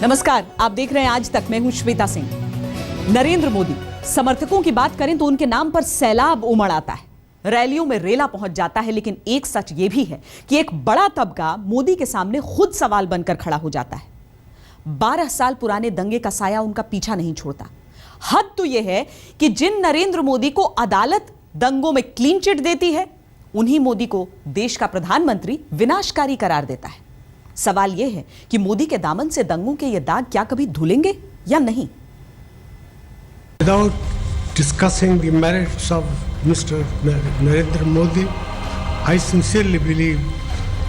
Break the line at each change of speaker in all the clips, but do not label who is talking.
नमस्कार, आप देख रहे हैं आज तक। मैं हूं श्वेता सिंह। नरेंद्र मोदी समर्थकों की बात करें तो उनके नाम पर सैलाब उमड़ आता है, रैलियों में रेला पहुंच जाता है। लेकिन एक सच यह भी है कि एक बड़ा तबका मोदी के सामने खुद सवाल बनकर खड़ा हो जाता है। 12 साल पुराने दंगे का साया उनका पीछा नहीं छोड़ता। हद तो यह है कि जिन नरेंद्र मोदी को अदालत दंगों में क्लीन चिट देती है, उन्हीं मोदी को देश का प्रधानमंत्री विनाशकारी करार देता है। सवाल यह है कि मोदी के दामन से दंगों के ये दाग क्या कभी धुलेंगे या नहीं?
Without discussing the merits of Mr. Narendra Modi, I sincerely believe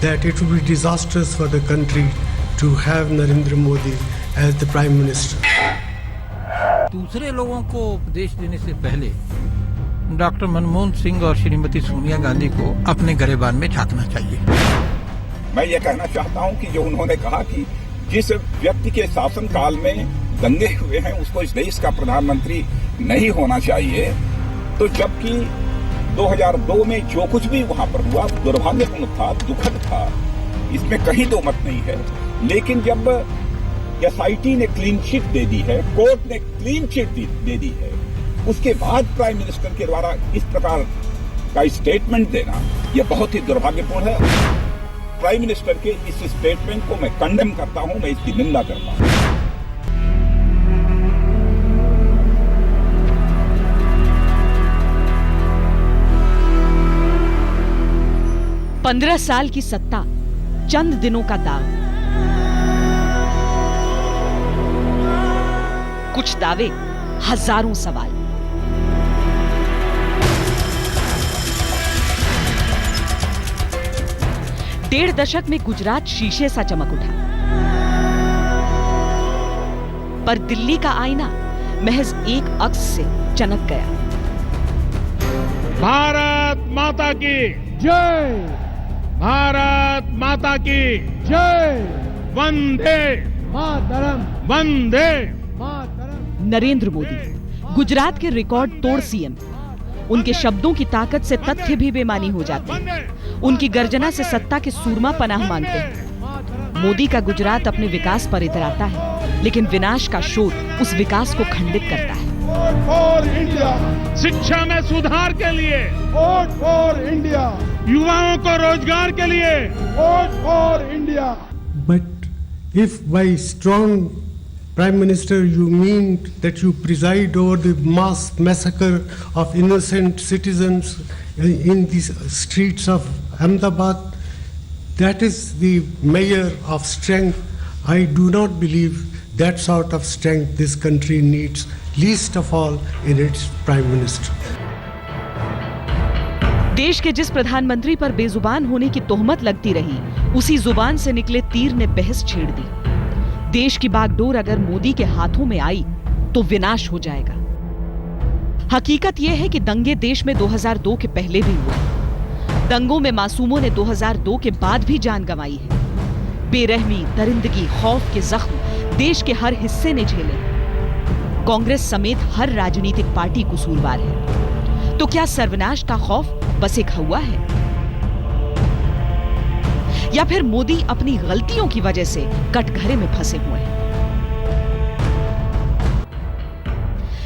that it would be disastrous for the country to have Narendra Modi as the Prime Minister.
दूसरे लोगों को उपदेश देने से पहले डॉक्टर मनमोहन सिंह और श्रीमती सोनिया गांधी को अपने गिरेबान में झांकना चाहिए।
मैं ये कहना चाहता हूं कि जो उन्होंने कहा कि जिस व्यक्ति के शासनकाल में दंगे हुए हैं उसको इस देश का प्रधानमंत्री नहीं होना चाहिए, तो जबकि 2002 में जो कुछ भी वहां पर हुआ दुर्भाग्यपूर्ण था, दुखद था, इसमें कहीं दो मत नहीं है। लेकिन जब एसआईटी ने क्लीन चिट दे दी है, कोर्ट ने क्लीन चिट दे दी है, उसके बाद प्राइम मिनिस्टर के द्वारा इस प्रकार का स्टेटमेंट देना यह बहुत ही दुर्भाग्यपूर्ण है। प्राइम मिनिस्टर के इस स्टेटमेंट को मैं कंडेम करता हूं, मैं इसकी निंदा करता हूं।
15 साल की सत्ता, चंद दिनों का दाव। कुछ दावे, हजारों सवाल। डेढ़ दशक में गुजरात शीशे सा चमक उठा, पर दिल्ली का आईना महज एक अक्स से चनक गया।
भारत माता की जय, भारत माता की जय, वंदे मातरम, वंदे मातरम।
नरेंद्र मोदी गुजरात के रिकॉर्ड तोड़ सीएम। उनके शब्दों की ताकत से तथ्य भी बेमानी हो जाते हैं। उनकी गर्जना से सत्ता के सूरमा पनाह मांगते हैं। मोदी का गुजरात अपने विकास पर इतराता है, लेकिन विनाश का शोर उस विकास को खंडित करता है।
वोट फॉर इंडिया, शिक्षा में सुधार के लिए वोट फॉर इंडिया, युवाओं को रोजगार के लिए vote for India.
But if by strong Prime Minister you mean that you preside over the mass massacre of innocent citizens in the streets of Ahmedabad, that is the measure of strength. I do not believe that sort of strength this country needs, least of all in its Prime Minister.
देश के जिस प्रधानमंत्री पर बेजुबान होने की तोहमत लगती रही, उसी जुबान से निकले तीर ने बहस छेड़ दी। देश की बागडोर अगर मोदी के हाथों में आई तो विनाश हो जाएगा। हकीकत यह है कि दंगे देश में 2002 के पहले भी हुए। दंगों में मासूमों ने 2002 के बाद भी जान गंवाई है। बेरहमी, दरिंदगी, खौफ के जख्म देश के हर हिस्से ने झेले। कांग्रेस समेत हर राजनीतिक पार्टी कसूरवार है। तो क्या सर्वनाश का खौफ बस एक हवा है, या फिर मोदी अपनी गलतियों की वजह से कटघरे में फंसे हुए हैं?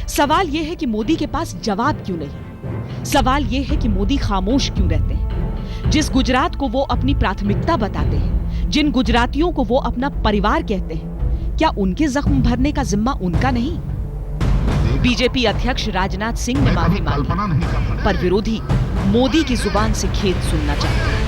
सवाल यह है कि मोदी के पास जवाब क्यों नहीं। सवाल यह है कि मोदी खामोश क्यों रहते हैं। जिस गुजरात को वो अपनी प्राथमिकता बताते हैं, जिन गुजरातियों को वो अपना परिवार कहते हैं, क्या उनके जख्म भरने का जिम्मा उनका नहीं? बीजेपी अध्यक्ष राजनाथ सिंह ने माफी मांगी, पर विरोधी मोदी की जुबान से खेद सुनना चाहते हैं।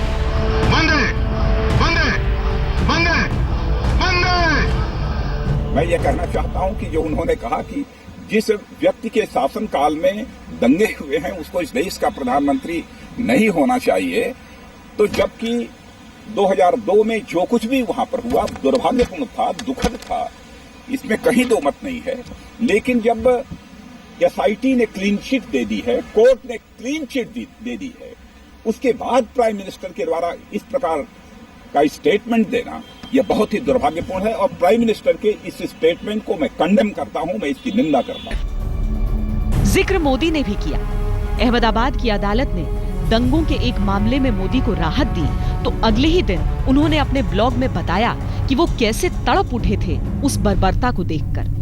मैं ये कहना चाहता हूं कि जो उन्होंने कहा कि जिस व्यक्ति के शासनकाल में दंगे हुए हैं उसको इस देश का प्रधानमंत्री नहीं होना चाहिए, तो जबकि 2002 में जो कुछ भी वहां पर हुआ दुर्भाग्यपूर्ण था, दुखद था, इसमें कहीं दो मत नहीं है। लेकिन जब एसआईटी ने क्लीन चिट दे दी है, कोर्ट ने क्लीन चिट दे दी है, उसके बाद प्राइम मिनिस्टर के द्वारा इस प्रकार का स्टेटमेंट देना यह बहुत ही दुर्भाग्यपूर्ण है। और प्राइम मिनिस्टर के इस स्टेटमेंट को मैं कंडेम करता हूं, मैं इसकी निंदा करता हूं।
जिक्र मोदी ने भी किया। अहमदाबाद की अदालत ने दंगों के एक मामले में मोदी को राहत दी तो अगले ही दिन उन्होंने अपने ब्लॉग में बताया कि वो कैसे तड़प उठे थे उस बर्बरता को देखकर।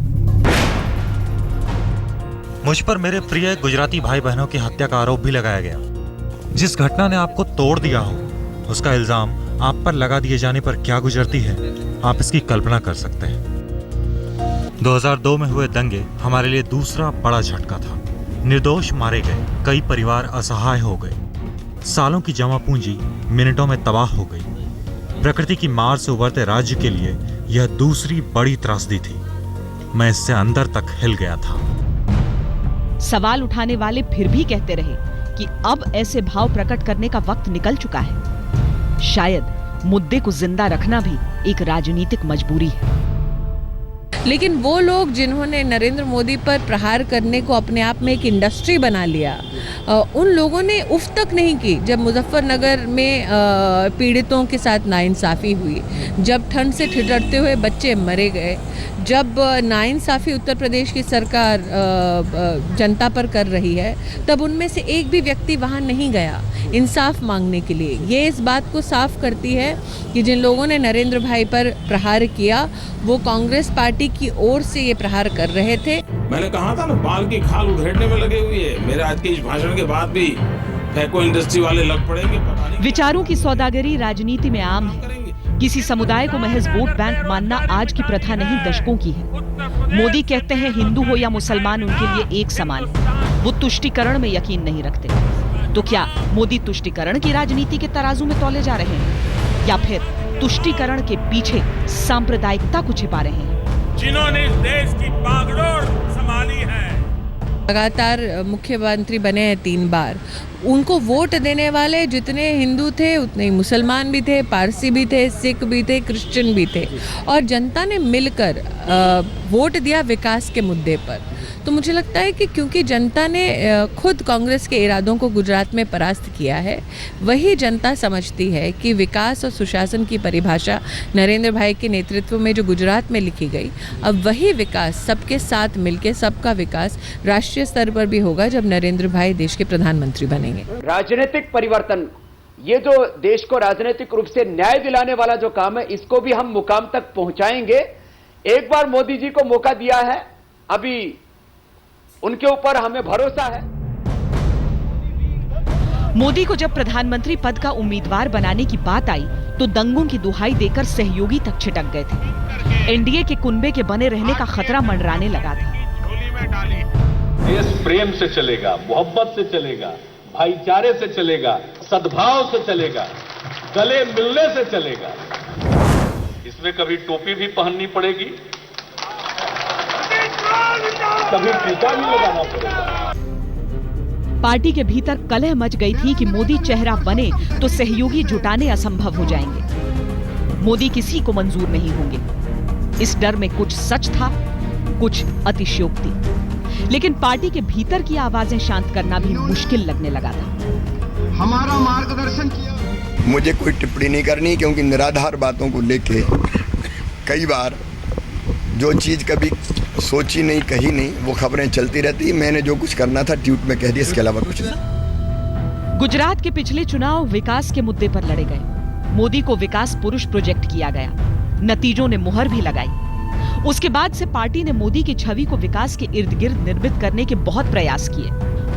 मुझ पर मेरे प्रिय गुजराती भाई बहनों की हत्या का आरोप भी लगाया गया। जिस घटना ने आपको तोड़ दिया हो, उसका इल्जाम आप पर लगा दिए जाने पर क्या गुजरती है, आप इसकी कल्पना कर सकते हैं। 2002 में हुए दंगे हमारे लिए दूसरा बड़ा झटका था। निर्दोष मारे गए, कई परिवार असहाय हो गए, सालों की जमा पूंजी मिनटों में तबाह हो गई। प्रकृति की मार से उबरते राज्य के लिए यह दूसरी बड़ी त्रासदी थी। मैं इससे अंदर तक हिल गया था।
सवाल उठाने वाले फिर भी कहते रहे कि अब ऐसे भाव प्रकट करने का वक्त निकल चुका है। शायद मुद्दे को जिंदा रखना भी एक राजनीतिक मजबूरी है।
लेकिन वो लोग जिन्होंने नरेंद्र मोदी पर प्रहार करने को अपने आप में एक इंडस्ट्री बना लिया, उन लोगों ने उफ तक नहीं की जब मुजफ्फरनगर में पीड़ितों के साथ नाइंसाफ़ी हुई, जब ठंड से ठिठुरते हुए बच्चे मरे गए, जब नाइंसाफ़ी उत्तर प्रदेश की सरकार जनता पर कर रही है, तब उनमें से एक भी व्यक्ति वहाँ नहीं गया इंसाफ मांगने के लिए। ये इस बात को साफ करती है कि जिन लोगों ने नरेंद्र भाई पर प्रहार किया वो कांग्रेस पार्टी की ओर से ये प्रहार कर रहे थे।
मैंने कहा था ना, बाल की खाल उधेड़ने में लगे हुए हैं। मेरे आज के इस भाषण के बाद भी फैको इंडस्ट्री वाले लग पड़ेंगे, पता नहीं।
विचारों की सौदागरी राजनीति में आम है। किसी समुदाय को महज वोट बैंक मानना आज की प्रथा नहीं, दशकों की है। मोदी कहते हैं हिंदू हो या मुसलमान उनके लिए एक समान है। वो तुष्टीकरण में यकीन नहीं रखते। तो क्या मोदी तुष्टीकरण की राजनीति के तराजू में तौले जा रहे हैं, या फिर तुष्टीकरण के पीछे सांप्रदायिकता को छिपा रहे हैं?
जिन्होंने इस देश की बागडोर संभाली है,
लगातार मुख्यमंत्री बने हैं 3 बार, उनको वोट देने वाले जितने हिंदू थे उतने ही मुसलमान भी थे, पारसी भी थे, सिख भी थे, क्रिश्चियन भी थे, और जनता ने मिलकर वोट दिया विकास के मुद्दे पर। तो मुझे लगता है कि क्योंकि जनता ने खुद कांग्रेस के इरादों को गुजरात में परास्त किया है, वही जनता समझती है कि विकास और सुशासन की परिभाषा नरेंद्र भाई के नेतृत्व में जो गुजरात में लिखी गई, अब वही विकास सबके साथ मिलके सबका विकास राष्ट्रीय स्तर पर भी होगा जब नरेंद्र भाई देश के प्रधानमंत्री बनेंगे।
राजनीतिक परिवर्तन, ये जो देश को राजनीतिक रूप से न्याय दिलाने वाला जो काम है, इसको भी हम मुकाम तक पहुंचाएंगे। एक बार मोदी जी को मौका दिया है, अभी उनके ऊपर हमें भरोसा है।
मोदी को जब प्रधानमंत्री पद का उम्मीदवार बनाने की बात आई तो दंगों की दुहाई देकर सहयोगी तक छिटक गए थे। एनडीए के कुनबे के बने रहने का खतरा मंडराने लगा था।
देश प्रेम से चलेगा, मोहब्बत से चलेगा, भाईचारे से चलेगा, सद्भाव से चलेगा, गले मिलने से चलेगा। इसमें कभी टोपी भी पहननी पड़ेगी, कभी टीका भी लगाना पड़ेगा।
पार्टी के भीतर कलह मच गई थी कि मोदी चेहरा बने तो सहयोगी जुटाने असंभव हो जाएंगे। मोदी किसी को मंजूर नहीं होंगे। इस डर में कुछ सच था, कुछ अतिशयोक्ति। लेकिन पार्टी के भीतर की आवाजें शांत करना भी मुश्किल लगने लगा था।
हमारा मार्गदर्शन किया।
मुझे कोई टिप्पणी नहीं करनी, क्योंकि निराधार बातों को लेके कई बार जो चीज कभी सोची नहीं, कही नहीं, वो खबरें चलती रहती। मैंने जो कुछ करना था ट्वीट में कह दिया, इसके अलावा कुछ नहीं।
गुजरात के पिछले चुनाव विकास के मुद्दे पर लड़े गए। मोदी को विकास पुरुष प्रोजेक्ट किया गया। नतीजों ने मुहर भी लगाई। उसके बाद से पार्टी ने मोदी की छवि को विकास के इर्द गिर्द निर्मित करने के बहुत प्रयास किए,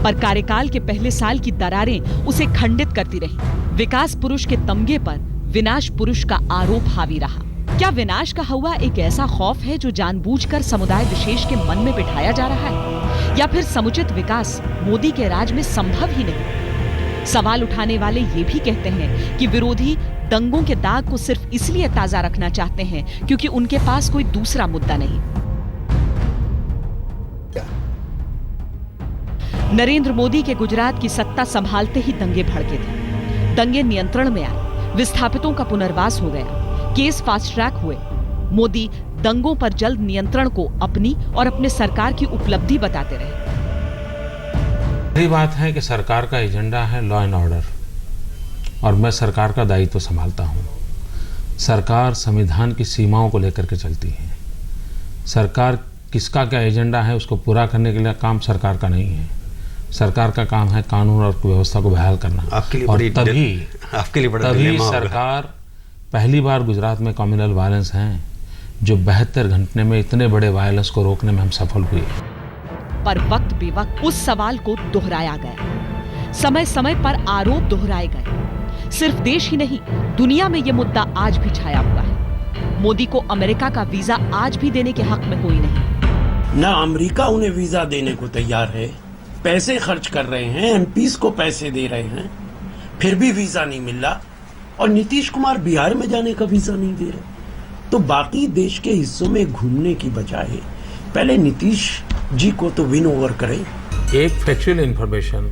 पर कार्यकाल के पहले साल की दरारें उसे खंडित करती रही। विकास पुरुष के तमगे पर विनाश पुरुष का आरोप हावी रहा। क्या विनाश का हवा एक ऐसा खौफ है जो जानबूझकर समुदाय विशेष के मन में बिठाया जा रहा है, या फिर समुचित विकास मोदी के राज में संभव ही नहीं? सवाल उठाने वाले ये भी कहते हैं कि विरोधी दंगों के दाग को सिर्फ इसलिए ताजा रखना चाहते हैं क्योंकि उनके पास कोई दूसरा मुद्दा नहीं। नरेंद्र मोदी के गुजरात की सत्ता संभालते ही दंगे भड़के थे। दंगे नियंत्रण में आए, विस्थापितों का पुनर्वास हो गया, केस फास्ट ट्रैक हुए। मोदी दंगों पर जल्द नियंत्रण को अपनी और अपने सरकार की उपलब्धि बताते रहे।
यही बात है कि सरकार का एजेंडा है लॉ एंड ऑर्डर, और मैं सरकार का दायित्व संभालता हूँ। सरकार संविधान की सीमाओं को लेकर के चलती है। सरकार किसका क्या एजेंडा है उसको पूरा करने के लिए काम सरकार का नहीं है, सरकार का काम है कानून और व्यवस्था को बहाल करना।
आपके लिए
और
बड़ी
तभी
dilemma होगा।
सरकार पहली बार गुजरात में कम्युनल वायलेंस हैं जो 72 घंटे में इतने बड़े वायलेंस को रोकने में हम सफल हुए।
पर वक्त बेवक्त उस सवाल को दोहराया गया, समय समय पर आरोप दोहराए गए। सिर्फ देश ही नहीं, दुनिया में यह मुद्दा आज भी छाया हुआ है। मोदी को अमेरिका का वीजा आज भी देने के हक में कोई नहीं।
ना अमेरिका उन्हें वीजा देने को तैयार है, पैसे खर्च कर रहे हैं, एमपीज को पैसे दे रहे हैं, फिर भी वीजा नहीं मिल रहा। और नीतीश कुमार बिहार में जाने का वीजा नहीं दे रहे। तो बाकी देश के हिस्सों में घूमने की बजाय पहले नीतीश जी को तो विन ओवर करें।
एक फैक्चुअल इंफॉर्मेशन,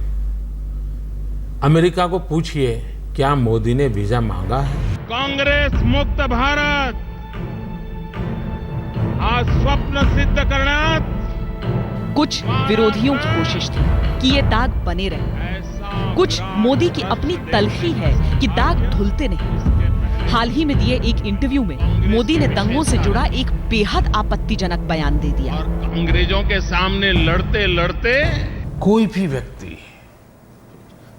अमेरिका को पूछिए क्या मोदी ने वीजा मांगा है?
कांग्रेस मुक्त भारत आज स्वप्न सिद्ध करण्यात
कुछ विरोधियों की कोशिश थी कि ये दाग बने रहे। कुछ मोदी की अपनी तलखी है कि दाग धुलते नहीं। हाल ही में दिए एक इंटरव्यू में मोदी ने दंगों से जुड़ा एक बेहद आपत्तिजनक बयान दे दिया।
अंग्रेजों के सामने लड़ते लड़ते
कोई भी व्यक्ति,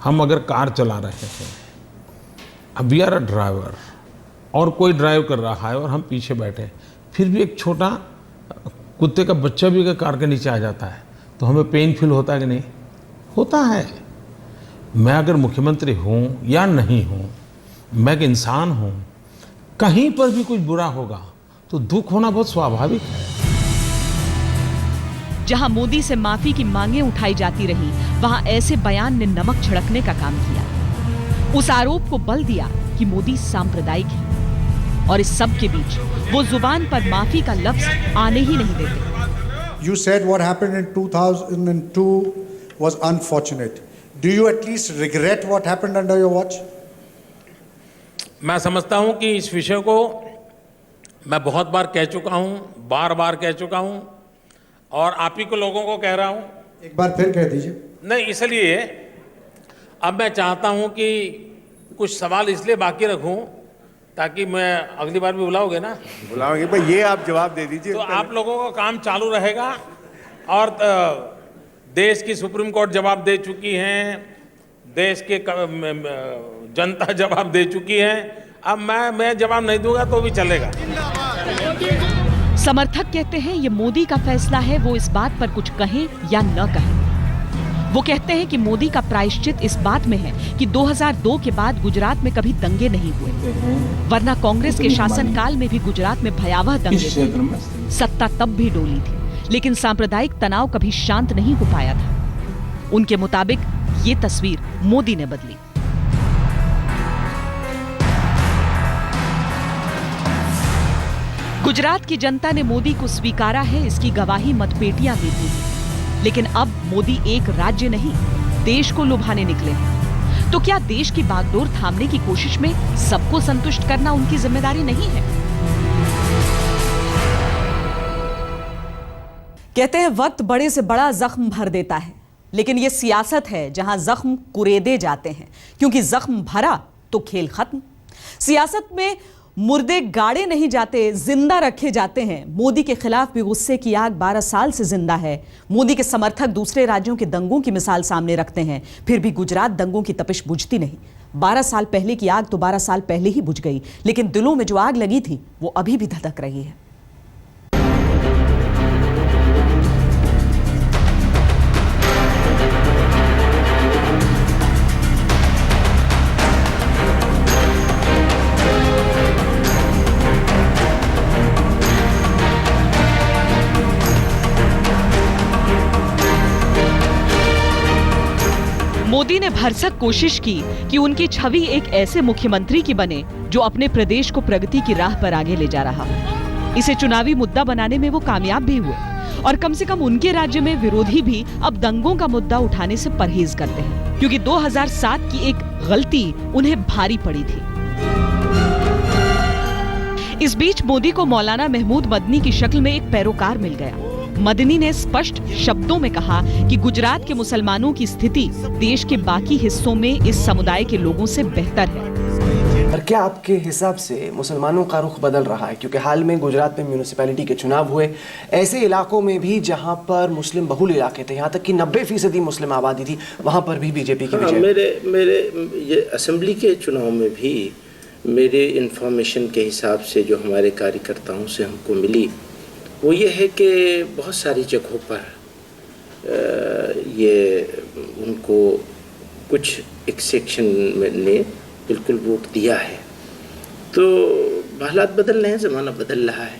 हम अगर कार चला रहे हैं, अब वी आर अ ड्राइवर और कोई ड्राइव कर रहा है और हम पीछे बैठे, फिर भी एक छोटा कुत्ते का बच्चा भी अगर कार के नीचे आ जाता है तो हमें पेन फील होता है कि नहीं? होता है। मैं अगर मुख्यमंत्री हूं या नहीं हूं, मैं एक इंसान हूं, कहीं पर भी कुछ बुरा होगा तो दुख होना बहुत स्वाभाविक है।
जहां मोदी से माफी की मांगें उठाई जाती रही, वहां ऐसे बयान ने नमक छिड़कने का काम किया। उस आरोप को बल दिया कि मोदी सांप्रदायिक है और इस सब के बीच वो जुबान पर माफी का लफ्ज आने ही नहीं देते।
You said what happened in 2002 was unfortunate. Do you at least regret what happened under your watch?
मैं समझता हूं कि इस विषय को मैं बहुत बार कह चुका हूं, बार बार कह चुका हूं और आप ही को लोगों को कह रहा हूं।
एक बार फिर कह दीजिए।
नहीं, इसलिए अब मैं चाहता हूं कि कुछ सवाल इसलिए बाकी रखूं ताकि मैं अगली बार भी बुलाओगे ना?
बुलाओगे भाई, ये आप जवाब दे दीजिए।
तो आप लोगों का काम चालू रहेगा और देश की सुप्रीम कोर्ट जवाब दे चुकी है, देश के जनता जवाब दे चुकी है। अब मैं जवाब नहीं दूंगा तो भी चलेगा।
समर्थक कहते हैं ये मोदी का फैसला है, वो इस बात पर कुछ कहें या न कहें। वो कहते हैं कि मोदी का प्रायश्चित इस बात में है कि 2002 के बाद गुजरात में कभी दंगे नहीं हुए, वरना कांग्रेस के शासनकाल में भी गुजरात में भयावह दंगे थे। सत्ता तब भी डोली थी, लेकिन सांप्रदायिक तनाव कभी शांत नहीं हो पाया था। उनके मुताबिक ये तस्वीर मोदी ने बदली। गुजरात की जनता ने मोदी को स्वीकारा है, इसकी गवाही मतपेटियां देती हैं। लेकिन अब मोदी एक राज्य नहीं, देश को लुभाने निकले हैं। तो क्या देश की बागडोर थामने की कोशिश में सबको संतुष्ट करना उनकी जिम्मेदारी नहीं है? कहते हैं वक्त बड़े से बड़ा जख्म भर देता है, लेकिन यह सियासत है जहां जख्म कुरेदे जाते हैं, क्योंकि जख्म भरा तो खेल खत्म। सियासत में मुर्दे गाड़े नहीं जाते, जिंदा रखे जाते हैं। मोदी के खिलाफ भी गुस्से की आग 12 साल से जिंदा है। मोदी के समर्थक दूसरे राज्यों के दंगों की मिसाल सामने रखते हैं, फिर भी गुजरात दंगों की तपिश बुझती नहीं। 12 साल पहले की आग तो 12 साल पहले ही बुझ गई, लेकिन दिलों में जो आग लगी थी वो अभी भी धधक रही है। मोदी ने भरसक कोशिश की कि उनकी छवि एक ऐसे मुख्यमंत्री की बने जो अपने प्रदेश को प्रगति की राह पर आगे ले जा रहा हो। इसे चुनावी मुद्दा बनाने में वो कामयाब भी हुए और कम से कम उनके राज्य में विरोधी भी अब दंगों का मुद्दा उठाने से परहेज करते हैं, क्योंकि 2007 की एक गलती उन्हें भारी पड़ी थी। इस बीच मोदी को मौलाना महमूद मदनी की शक्ल में एक पैरोकार मिल गया। मदनी ने स्पष्ट शब्दों में कहा कि गुजरात के मुसलमानों की स्थिति देश के बाकी हिस्सों में इस समुदाय के लोगों से बेहतर है।
पर क्या आपके हिसाब से मुसलमानों का रुख बदल रहा है? क्योंकि हाल में गुजरात में म्यूनिसिपैलिटी के चुनाव हुए, ऐसे इलाकों में भी जहां पर मुस्लिम बहुल इलाके थे, यहाँ तक कि 90% मुस्लिम आबादी थी, वहां पर भी बीजेपी की विजय।
मेरे ये असेंबली के चुनाव में भी मेरे इन्फॉर्मेशन के हिसाब से जो हमारे कार्यकर्ताओं से हमको मिली वो ये है कि बहुत सारी जगहों पर ये उनको कुछ एक सेक्शन ने बिल्कुल वोट दिया है। तो हालात बदल रहे हैं, ज़माना बदल रहा है।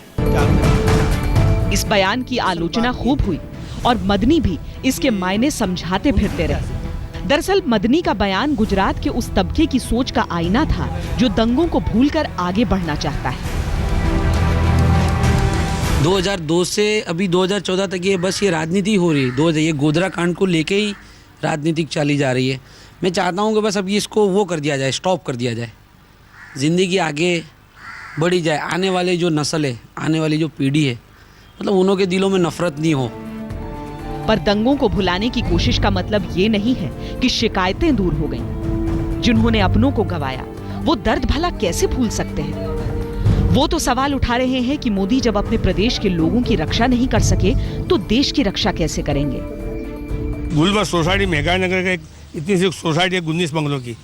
इस बयान की आलोचना खूब हुई और मदनी भी इसके मायने समझाते फिरते रहे। दरअसल मदनी का बयान गुजरात के उस तबके की सोच का आईना था जो दंगों को भूलकर आगे बढ़ना चाहता है।
2002 से अभी 2014 तक ये बस ये राजनीति हो रही है। ये गोधरा कांड को लेके ही राजनीतिक चली जा रही है। मैं चाहता हूँ कि बस अब इसको वो कर दिया जाए, स्टॉप कर दिया जाए, ज़िंदगी आगे बढ़ी जाए। आने वाले जो नस्ल है, आने वाली जो पीढ़ी है, मतलब उन्हों के दिलों में नफरत नहीं हो।
पर दंगों को भुलाने की कोशिश का मतलब ये नहीं है कि शिकायतें दूर हो गईं। जिन्होंने अपनों को गंवाया वो दर्द भला कैसे भूल सकते हैं? वो तो सवाल उठा रहे हैं कि मोदी जब अपने प्रदेश के लोगों की रक्षा नहीं कर सके तो देश की रक्षा कैसे करेंगे?
गुलबर्ग सोसाइटी मेघाय नगर का इतनी सी सोसाइटी है 19 बंगलों की,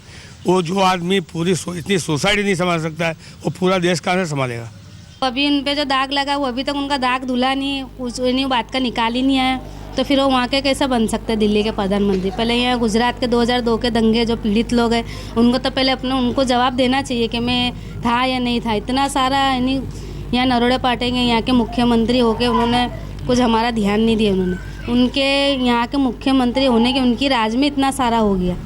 वो जो आदमी पूरी इतनी सोसाइटी नहीं संभाल सकता है, वो पूरा देश कहाँ से संभालेगा?
अभी उन पे जो दाग लगा वो अभी तक उनका दाग धुला नहीं, कुछ नहीं, बात का निकाल ही नहीं आया, तो फिर वो वहाँ के कैसे बन सकते हैं दिल्ली के प्रधानमंत्री? पहले यहाँ गुजरात के 2002 के दंगे जो पीड़ित लोग हैं उनको तो पहले उनको जवाब देना चाहिए कि मैं था या नहीं था। इतना सारा यानी यहाँ नरोड़े पाटेंगे यहाँ के मुख्यमंत्री होके उन्होंने कुछ हमारा ध्यान नहीं दिया। उनके यहाँ के मुख्यमंत्री होने के उनकी राज में इतना सारा हो गया।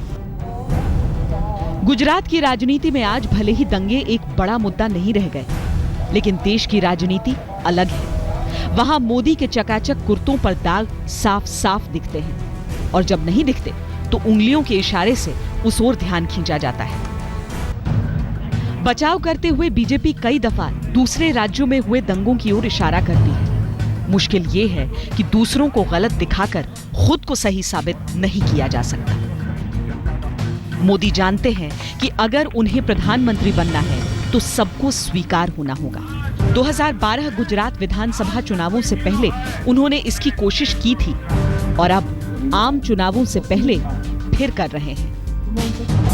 गुजरात की राजनीति में आज भले ही दंगे एक बड़ा मुद्दा नहीं रह गए, लेकिन देश की राजनीति अलग है। वहां मोदी के चकाचक कुर्तों पर दाग साफ साफ दिखते हैं और जब नहीं दिखते तो उंगलियों के इशारे से उस ओर ध्यान खींचा जाता है। बचाव करते हुए बीजेपी कई दफा दूसरे राज्यों में हुए दंगों की ओर इशारा करती है। मुश्किल ये है कि दूसरों को गलत दिखाकर खुद को सही साबित नहीं किया जा सकता। मोदी जानते हैं कि अगर उन्हें प्रधानमंत्री बनना है तो सबको स्वीकार होना होगा। 2012 गुजरात विधानसभा चुनावों से पहले उन्होंने इसकी कोशिश की थी और अब आम चुनावों से पहले फिर कर रहे हैं।